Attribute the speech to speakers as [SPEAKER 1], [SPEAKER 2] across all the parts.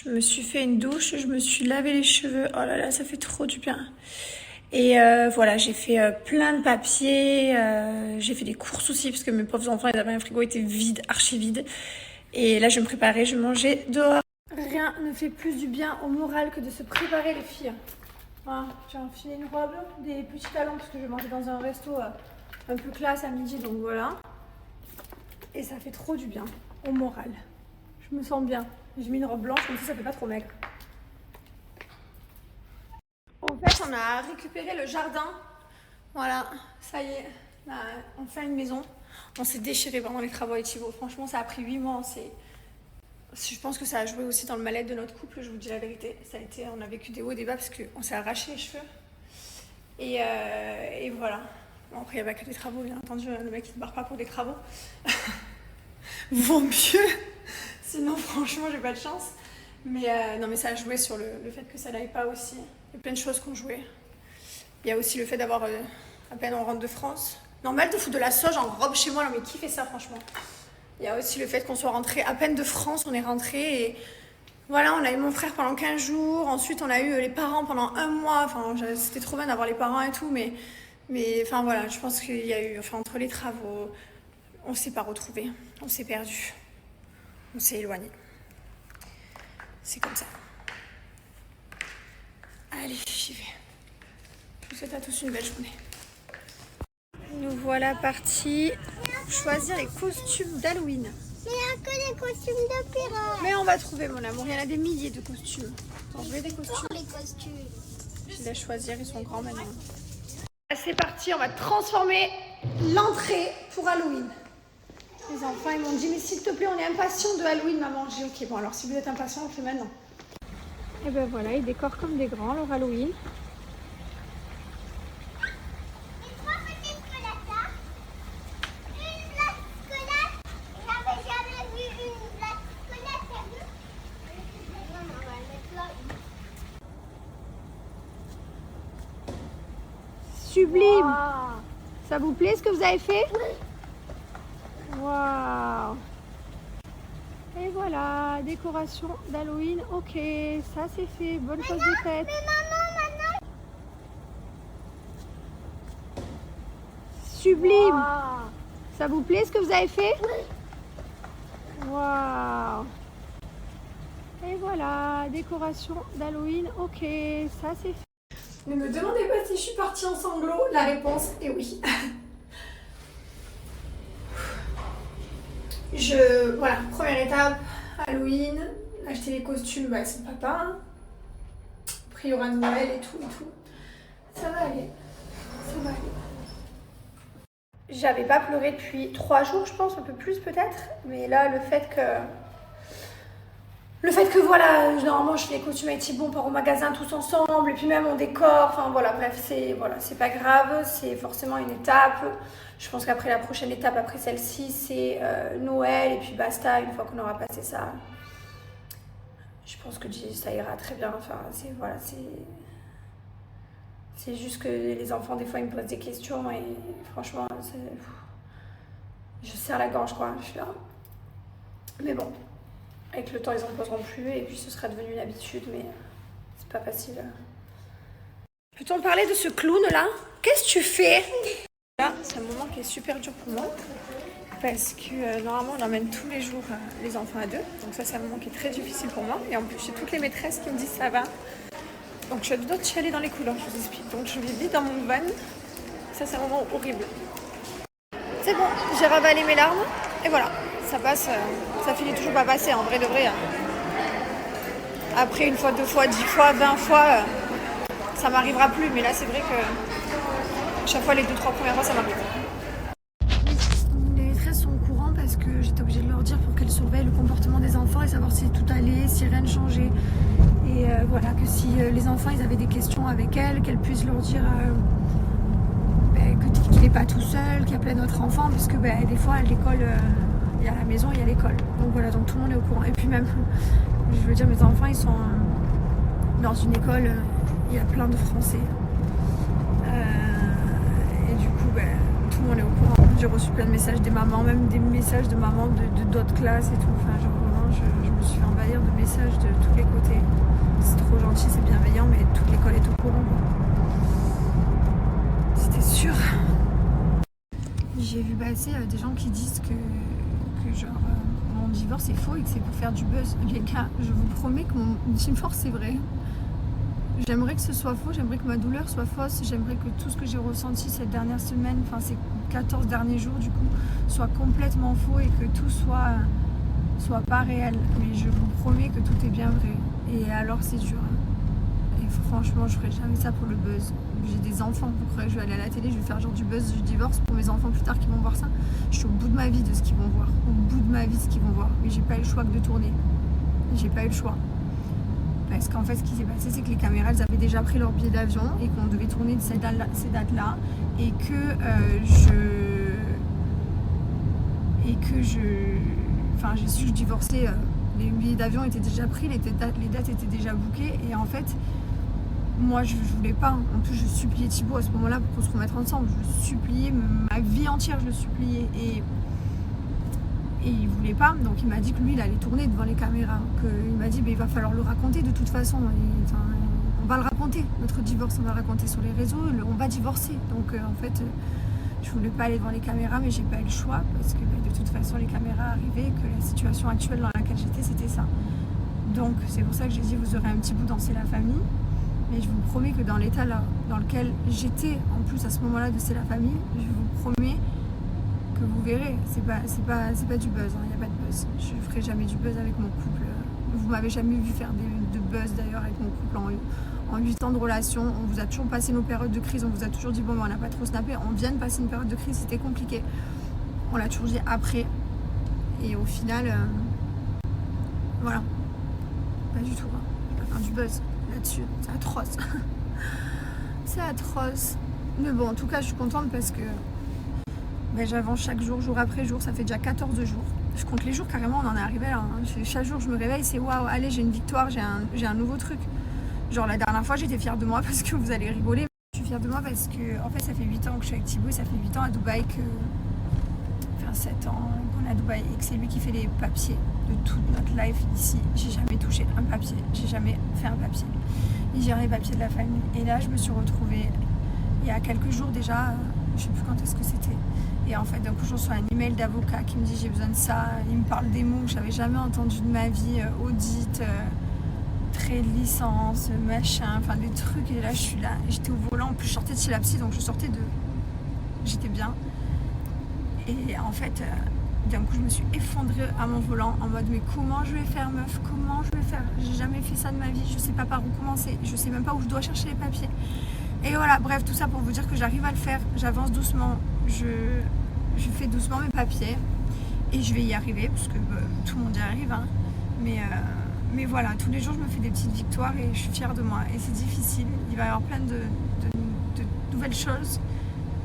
[SPEAKER 1] Je me suis fait une douche, je me suis lavé les cheveux. Oh là là, ça fait trop du bien. Et voilà, j'ai fait plein de papiers. J'ai fait des courses aussi parce que mes pauvres enfants, ils avaient un frigo était vide, archi vide. Et là, je vais me préparer, je vais manger dehors. Rien ne fait plus du bien au moral que de se préparer, les filles. Voilà, j'ai enfilé une robe, des petits talons parce que je vais manger dans un resto un peu classe à midi, donc voilà. Et ça fait trop du bien au moral. Je me sens bien. J'ai mis une robe blanche, comme ça fait pas trop maigre. En fait, on a récupéré le jardin. Voilà, ça y est, on a enfin une maison. On s'est déchiré pendant les travaux avec Thibaut. Franchement, ça a pris 8 mois. Je pense que ça a joué aussi dans le mal-être de notre couple, je vous dis la vérité. On a vécu des hauts et des bas parce qu'on s'est arraché les cheveux. Et voilà. Bon, après, il n'y a pas que des travaux, bien entendu. Le mec, il ne se barre pas pour des travaux. Vaut mieux. Sinon, franchement, j'ai pas de chance. Mais non, mais ça a joué sur le fait que ça n'aille pas aussi. Il y a plein de choses qui ont joué. Il y a aussi le fait d'avoir, à peine on rentre de France. Normal de foutre de la sauge en robe chez moi, non mais qui fait ça franchement? Il y a aussi le fait qu'on soit rentré à peine de France, on est rentré et voilà, on a eu mon frère pendant 15 jours. Ensuite, on a eu les parents pendant 1 mois. Enfin, c'était trop bien d'avoir les parents et tout, mais enfin voilà, je pense qu'il y a eu, enfin entre les travaux, on s'est pas retrouvés, on s'est perdu, on s'est éloigné. C'est comme ça. Allez, j'y vais. Je vous souhaite à tous une belle journée. Nous voilà partis choisir les costumes d'Halloween.
[SPEAKER 2] Mais il n'y a que des costumes de pirates.
[SPEAKER 1] Mais on va trouver, mon amour. Il y en a des milliers de costumes. On veut des costumes.
[SPEAKER 2] Les costumes.
[SPEAKER 1] Je laisse choisir, ils sont grands maintenant. C'est parti, on va transformer l'entrée pour Halloween. Les enfants, ils m'ont dit, mais s'il te plaît, on est impatients de Halloween, maman. J'ai dit, ok, bon, alors si vous êtes impatients, on le fait maintenant. Et ben voilà, ils décorent comme des grands leur Halloween. Sublime. Wow. Ça vous plaît ce que vous avez fait? Oui. Waouh. Et voilà, décoration d'Halloween. Ok, ça c'est fait. Bonne chose de faite.
[SPEAKER 2] Mais maman.
[SPEAKER 1] Sublime.
[SPEAKER 2] Wow.
[SPEAKER 1] Ça vous plaît ce que vous avez fait? Oui. Waouh. Et voilà, décoration d'Halloween. Ok, ça c'est fait. Ne me demandez pas si je suis partie en sanglots, la réponse est oui. Voilà, première étape, Halloween, acheter les costumes, bah, c'est papa. Hein. Après il y aura Noël et tout. Ça va aller, ça va aller. J'avais pas pleuré depuis 3 jours, je pense, un peu plus peut-être. Mais là, le fait que voilà, normalement je fais les costumes avec Thibaut, on part au magasin tous ensemble, et puis même on décore, enfin voilà, bref, c'est pas grave, c'est forcément une étape. Je pense qu'après la prochaine étape, après celle-ci, c'est Noël, et puis basta, une fois qu'on aura passé ça. Je pense que ça ira très bien, enfin c'est juste que les enfants, des fois, ils me posent des questions, et franchement, je serre la gorge, quoi, je suis là. Mais bon. Avec le temps, ils n'en poseront plus et puis ce sera devenu une habitude, mais c'est pas facile. Peut-on parler de ce clown là? Qu'est-ce que tu fais? Là, c'est un moment qui est super dur pour moi parce que normalement, on emmène tous les jours les enfants à 2. Donc ça, c'est un moment qui est très difficile pour moi. Et en plus, j'ai toutes les maîtresses qui me disent ça va. Donc je dois chialer dans les couloirs, je vous explique. Donc je vis dans mon van. Ça, c'est un moment horrible. C'est bon, j'ai ravalé mes larmes et voilà. Ça passe, ça finit toujours pas passer en vrai de vrai. Après 1 fois, 2 fois, 10 fois, 20 fois, ça m'arrivera plus. Mais là c'est vrai que chaque fois les 2-3 premières fois ça m'arrive. Les maîtresses sont au courant parce que j'étais obligée de leur dire pour qu'elles surveillent le comportement des enfants et savoir si tout allait, si rien ne changeait. Et voilà, que si les enfants ils avaient des questions avec elles, qu'elles puissent leur dire qu'il n'est pas tout seul, qu'il y a plein d'autres enfants, parce que des fois à l'école... il y a la maison, il y a l'école. Donc voilà, donc tout le monde est au courant. Et puis même, je veux dire, mes enfants, ils sont dans une école, il y a plein de Français. Et du coup, tout le monde est au courant. J'ai reçu plein de messages des mamans, même des messages de mamans de d'autres classes et tout. Enfin, genre, vraiment, je me suis fait envahir de messages de tous les côtés. passer des gens qui disent que genre mon divorce est faux et que c'est pour faire du buzz. Les gars, je vous promets que mon divorce c'est vrai. J'aimerais que ce soit faux, j'aimerais que ma douleur soit fausse, j'aimerais que tout ce que j'ai ressenti cette dernière semaine, enfin ces 14 derniers jours du coup, soit complètement faux et que tout soit pas réel. Mais je vous promets que tout est bien vrai. Et alors c'est dur. Hein. Et franchement, je ferai jamais ça pour le buzz. J'ai des enfants, vous croyez que je vais aller à la télé, je vais faire genre du buzz, du divorce pour mes enfants plus tard qui vont voir ça. Je suis au bout de ma vie de ce qu'ils vont voir. Au bout de ma vie de ce qu'ils vont voir. Mais j'ai pas eu le choix que de tourner. J'ai pas eu le choix. Parce qu'en fait, ce qui s'est passé, c'est que les caméras, elles avaient déjà pris leur billet d'avion et qu'on devait tourner de ces dates-là. Et que Enfin, j'ai su que je divorçais. Les billets d'avion étaient déjà pris, les dates étaient déjà bookées. Et en fait, moi, je voulais pas. En plus, je suppliais Thibaut à ce moment-là pour qu'on se remette ensemble. Je suppliais, ma vie entière, je le suppliais. Et il voulait pas, donc il m'a dit que lui il allait tourner devant les caméras, il m'a dit il va falloir le raconter de toute façon, on va le raconter, notre divorce on va le raconter sur les réseaux, on va divorcer, donc en fait je voulais pas aller devant les caméras mais j'ai pas eu le choix parce que de toute façon les caméras arrivaient, que la situation actuelle dans laquelle j'étais c'était ça, donc c'est pour ça que j'ai dit vous aurez un petit bout dans C'est la famille, mais je vous promets que dans l'état là dans lequel j'étais en plus à ce moment là de C'est la famille, je vous promets que vous verrez, c'est pas du buzz, il n'y a pas de buzz. Je ferai jamais du buzz avec mon couple. Vous m'avez jamais vu faire de buzz d'ailleurs avec mon couple en 8 ans de relation. On vous a toujours passé nos périodes de crise, on vous a toujours dit bon on n'a pas trop snappé, on vient de passer une période de crise, c'était compliqué. On l'a toujours dit après. Et au final, voilà, pas du tout. Hein. Je vais pas faire du buzz là-dessus, c'est atroce. C'est atroce. Mais bon, en tout cas, je suis contente parce que j'avance chaque jour, jour après jour, ça fait déjà 14 jours. Je compte les jours carrément, on en est arrivé là. Hein. Chaque jour je me réveille, c'est waouh, allez j'ai une victoire, j'ai un nouveau truc. Genre la dernière fois j'étais fière de moi parce que vous allez rigoler. Je suis fière de moi parce que en fait ça fait 8 ans que je suis avec Thibaut, ça fait 8 ans à Dubaï enfin 7 ans qu'on est à Dubaï et que c'est lui qui fait les papiers de toute notre life ici. J'ai jamais touché un papier, j'ai jamais fait un papier. Il gère les papiers de la famille. Et là je me suis retrouvée il y a quelques jours déjà, je sais plus quand est-ce que c'était. Et en fait, d'un coup, je reçois un email d'avocat qui me dit j'ai besoin de ça. Il me parle des mots que j'avais jamais entendus de ma vie, audit, trait de licence, machin, enfin des trucs. Et là, je suis là, j'étais au volant. En plus, je sortais de chez la psy, donc je sortais de. J'étais bien. Et en fait, d'un coup, je me suis effondrée à mon volant en mode mais comment je vais faire, meuf? Comment je vais faire? J'ai jamais fait ça de ma vie. Je sais pas par où commencer. Je sais même pas où je dois chercher les papiers. Et voilà, bref, tout ça pour vous dire que j'arrive à le faire. J'avance doucement. Je fais doucement mes papiers et je vais y arriver parce que tout le monde y arrive. Hein. Mais voilà, tous les jours je me fais des petites victoires et je suis fière de moi. Et c'est difficile, il va y avoir plein de nouvelles choses.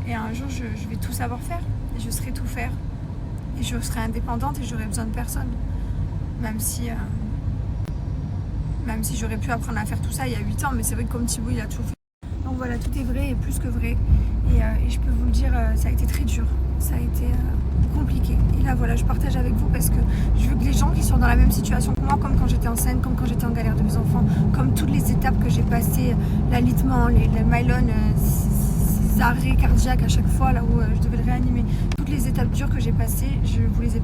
[SPEAKER 1] Et un jour je vais tout savoir faire et je saurai tout faire. Et je serai indépendante et j'aurai besoin de personne. Même si j'aurais pu apprendre à faire tout ça il y a 8 ans, mais c'est vrai que comme Thibaut il a toujours fait. Donc voilà, tout est vrai et plus que vrai. Et je peux vous le dire, ça a été très dur. Ça a été compliqué. Et là, voilà, je partage avec vous parce que je veux que les gens qui sont dans la même situation que moi, comme quand j'étais enceinte, comme quand j'étais en galère de mes enfants, comme toutes les étapes que j'ai passées, l'alitement, les mylon, ces arrêts cardiaques à chaque fois, là où je devais le réanimer, toutes les étapes dures que j'ai passées, je vous les ai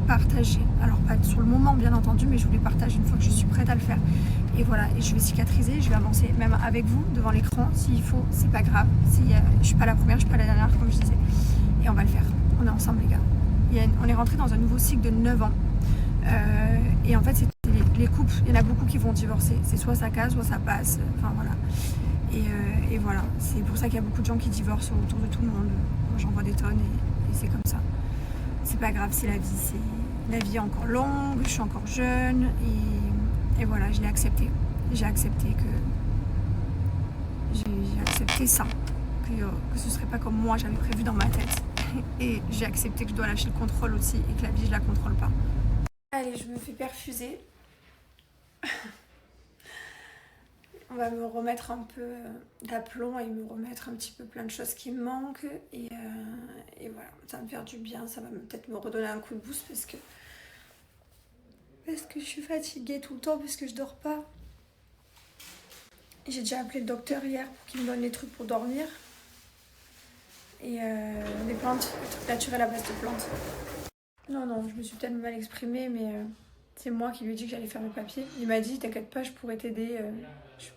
[SPEAKER 1] partagées. Alors pas sur le moment, bien entendu, mais je vous les partage une fois que je suis prête à le faire. Et voilà, et je vais cicatriser, je vais avancer, même avec vous, devant l'écran, s'il faut, c'est pas grave. Je suis pas la première, je suis pas la dernière, comme je disais. Et on va le faire. On est ensemble, les gars. On est rentré dans un nouveau cycle de 9 ans. Et en fait, c'est les couples, il y en a beaucoup qui vont divorcer. C'est soit ça casse, soit ça passe. Enfin, voilà. Et voilà, c'est pour ça qu'il y a beaucoup de gens qui divorcent autour de tout le monde. Moi, j'en vois des tonnes et c'est comme ça. C'est pas grave, c'est la vie. La vie est encore longue, je suis encore jeune et voilà, je l'ai accepté. J'ai accepté j'ai accepté ça, que ce serait pas comme moi j'avais prévu dans ma tête. Et j'ai accepté que je dois lâcher le contrôle aussi et que la vie je la contrôle pas. Allez, je me fais perfuser. On va me remettre un peu d'aplomb et me remettre un petit peu plein de choses qui me manquent. Et voilà, ça va me faire du bien, ça va peut-être me redonner un coup de boost parce que je suis fatiguée tout le temps, parce que je dors pas. J'ai déjà appelé le docteur hier pour qu'il me donne les trucs pour dormir. Et des plantes, des trucs naturels à base de plantes. Non, je me suis peut-être mal exprimée, mais c'est moi qui lui ai dit que j'allais faire le papier. Il m'a dit, t'inquiète pas, je pourrais t'aider,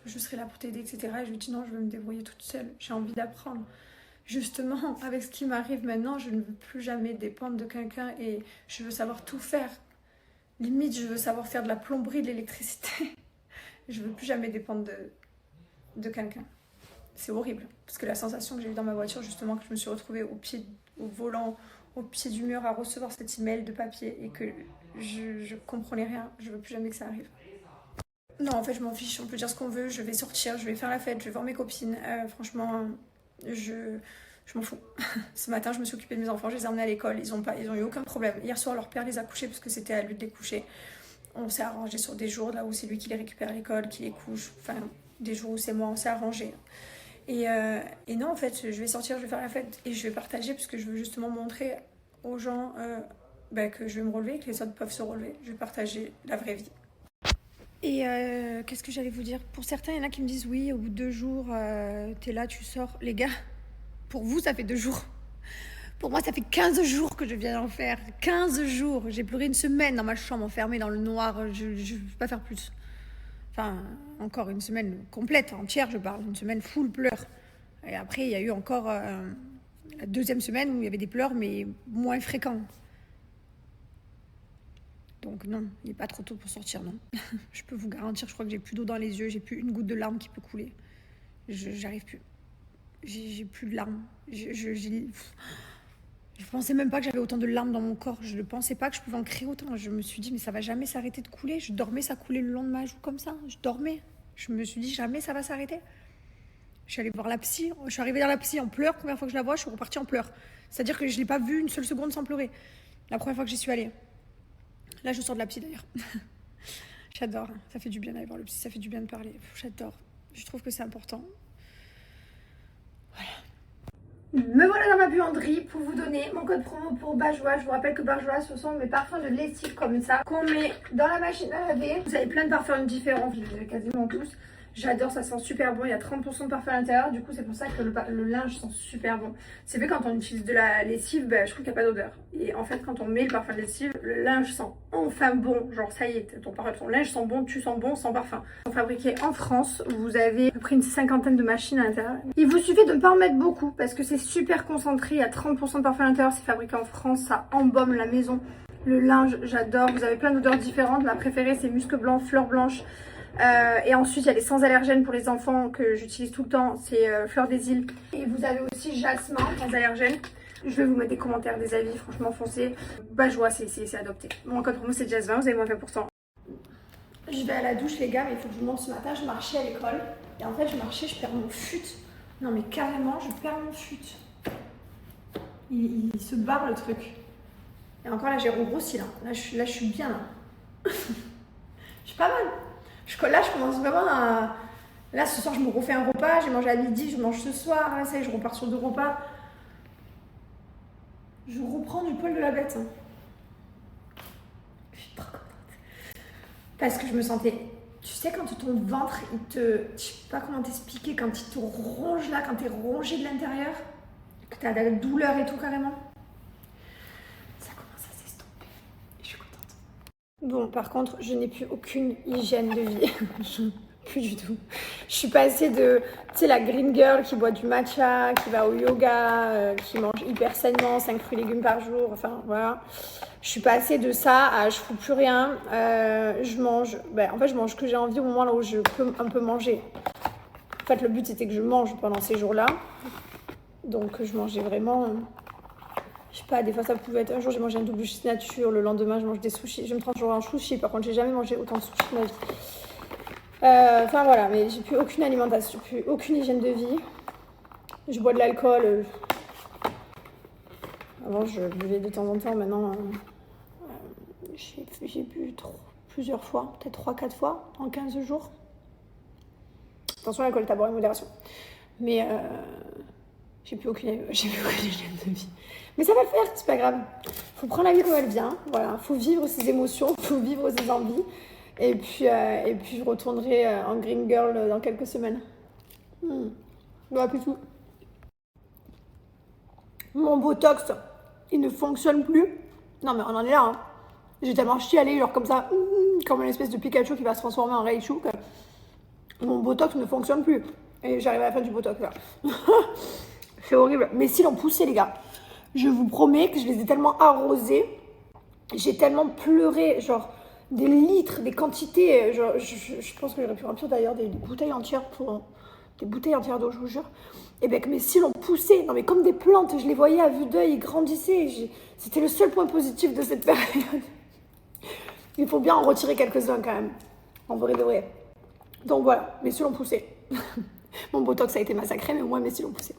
[SPEAKER 1] je serai là pour t'aider, etc. Et je lui ai dit non, je veux me débrouiller toute seule, j'ai envie d'apprendre. Justement, avec ce qui m'arrive maintenant, je ne veux plus jamais dépendre de quelqu'un et je veux savoir tout faire. Limite, je veux savoir faire de la plomberie, de l'électricité. Je veux plus jamais dépendre de quelqu'un. C'est horrible, parce que la sensation que j'ai eue dans ma voiture, justement, que je me suis retrouvée au volant, au pied du mur à recevoir cet email de papier et que je comprenais rien, je veux plus jamais que ça arrive. Non, en fait, je m'en fiche, on peut dire ce qu'on veut, je vais sortir, je vais faire la fête, je vais voir mes copines. Franchement, je m'en fous. Ce matin, je me suis occupée de mes enfants, je les ai emmenés à l'école, ils ont eu aucun problème. Hier soir, leur père les a couchés parce que c'était à lui de les coucher. On s'est arrangé sur des jours là où c'est lui qui les récupère à l'école, qui les couche, enfin, des jours où c'est moi, on s'est arrangé. Et non, en fait, je vais sortir, je vais faire la fête et je vais partager parce que je veux justement montrer aux gens que je vais me relever, que les autres peuvent se relever. Je vais partager la vraie vie. Et qu'est-ce que j'allais vous dire? Pour certains, il y en a qui me disent oui, au bout de 2 jours, t'es là, tu sors. Les gars, pour vous, ça fait 2 jours. Pour moi, ça fait 15 jours que je viens d'en faire. 15 jours. J'ai pleuré une semaine dans ma chambre, enfermée dans le noir. Je ne peux pas faire plus. Enfin, encore une semaine complète, entière, je parle. Une semaine full pleurs. Et après, il y a eu encore la deuxième semaine où il y avait des pleurs, mais moins fréquents. Donc non, il n'est pas trop tôt pour sortir, non. Je peux vous garantir, je crois que j'ai plus d'eau dans les yeux, j'ai plus une goutte de larme qui peut couler. J'arrive plus. J'ai plus de larmes. Je pensais même pas que j'avais autant de larmes dans mon corps. Je ne pensais pas que je pouvais en créer autant. Je me suis dit, mais ça va jamais s'arrêter de couler. Je dormais, ça coulait le long de ma joue comme ça. Je dormais. Je me suis dit, jamais ça va s'arrêter. Je suis allée voir la psy. Je suis arrivée dans la psy en pleurs. Première fois que je la vois, je suis repartie en pleurs. C'est-à-dire que je ne l'ai pas vue une seule seconde sans pleurer. La première fois que j'y suis allée. Là, je sors de la psy d'ailleurs. J'adore. Ça fait du bien d'aller voir le psy. Ça fait du bien de parler. J'adore. Je trouve que c'est important. Voilà. Me voilà dans ma buanderie pour vous donner mon code promo pour Bajoie. Je vous rappelle que Bajoie, ce sont mes parfums de lessive comme ça qu'on met dans la machine à laver. Vous avez plein de parfums différents, je les ai quasiment tous. J'adore, ça sent super bon. Il y a 30% de parfum à l'intérieur. Du coup, c'est pour ça que le linge sent super bon. C'est vrai, quand on utilise de la lessive, je trouve qu'il n'y a pas d'odeur. Et en fait, quand on met le parfum de lessive, le linge sent enfin bon. Genre, ça y est, ton linge sent bon, tu sens bon sans parfum. Ils sont fabriqués en France. Vous avez à peu près une 50aine de machines à l'intérieur. Il vous suffit de ne pas en mettre beaucoup parce que c'est super concentré. Il y a 30% de parfum à l'intérieur. C'est fabriqué en France. Ça embaume la maison. Le linge, j'adore. Vous avez plein d'odeurs différentes. Ma préférée, c'est musc blanc, fleur blanche. Et ensuite il y a les sans allergènes pour les enfants que j'utilise tout le temps, c'est Fleur des Îles. Et vous avez aussi Jasmin sans allergène. Je vais vous mettre des commentaires, des avis, franchement foncez. Bajoie, c'est adopté. Mon code promo c'est Jasmin, vous avez moins 20%. Je vais à la douche les gars, mais il faut que je vous montre ce matin, je marchais à l'école. Et en fait je marchais, je perds mon fut. Non mais carrément, je perds mon fut. Il se barre le truc. Et encore là j'ai regrossi là. Là je suis bien là. Je suis pas mal. Là, je commence vraiment à... Là, ce soir, je me refais un repas. J'ai mangé à midi, je mange ce soir. Là, ça y est, je repars sur 2 repas. Je reprends du poil de la bête. Je suis trop contente. Parce que je me sentais... Tu sais, quand ton ventre, il te... Je sais pas comment t'expliquer. Quand il te ronge là, quand t'es rongé de l'intérieur, que t'as de la douleur et tout, carrément. Ça commence à s'estomper. Et je suis contente. Bon, par contre, je n'ai plus aucune hygiène de vie. Plus du tout. Je suis passée de, tu sais, la green girl qui boit du matcha, qui va au yoga, qui mange hyper sainement, 5 fruits et légumes par jour, enfin, voilà. Je suis passée de ça à je fous plus rien. Je mange, en fait, je mange ce que j'ai envie au moment là où je peux un peu manger. En fait, le but, c'était que je mange pendant ces jours-là. Donc, je mangeais vraiment... Je sais pas, des fois ça pouvait être un jour j'ai mangé un double nature, le lendemain je mange des sushis. Je me transforme en sushi, par contre j'ai jamais mangé autant de sushis de ma vie. Enfin voilà, mais j'ai plus aucune alimentation, plus aucune hygiène de vie. Je bois de l'alcool. Avant je buvais de temps en temps, maintenant j'ai bu plusieurs fois, peut-être 3-4 fois en 15 jours. Attention à l'alcool, d'abord en modération. Mais j'ai plus aucune hygiène de vie. Mais ça va le faire, c'est pas grave. Faut prendre la vie comme elle vient. Voilà, faut vivre ses émotions, faut vivre ses envies. Et puis je retournerai en green girl dans quelques semaines. Bon appétit. Mon Botox, il ne fonctionne plus. Non, mais on en est là. Hein. J'ai tellement chialé, genre comme ça, comme une espèce de Pikachu qui va se transformer en Raichu. Mon Botox ne fonctionne plus. Et j'arrive à la fin du Botox, là. C'est horrible. Mes cils ont poussé, les gars. Je vous promets que je les ai tellement arrosés. J'ai tellement pleuré, genre, des litres, des quantités. Genre, je pense que j'aurais pu remplir d'ailleurs des bouteilles entières des bouteilles entières d'eau, je vous jure. Et bien que mes cils ont poussé. Non, mais comme des plantes. Je les voyais à vue d'œil, ils grandissaient. C'était le seul point positif de cette période. Il faut bien en retirer quelques-uns quand même. En vrai de vrai. Donc voilà, mes cils ont poussé. Mon Botox a été massacré, mais au moins mes cils ont poussé.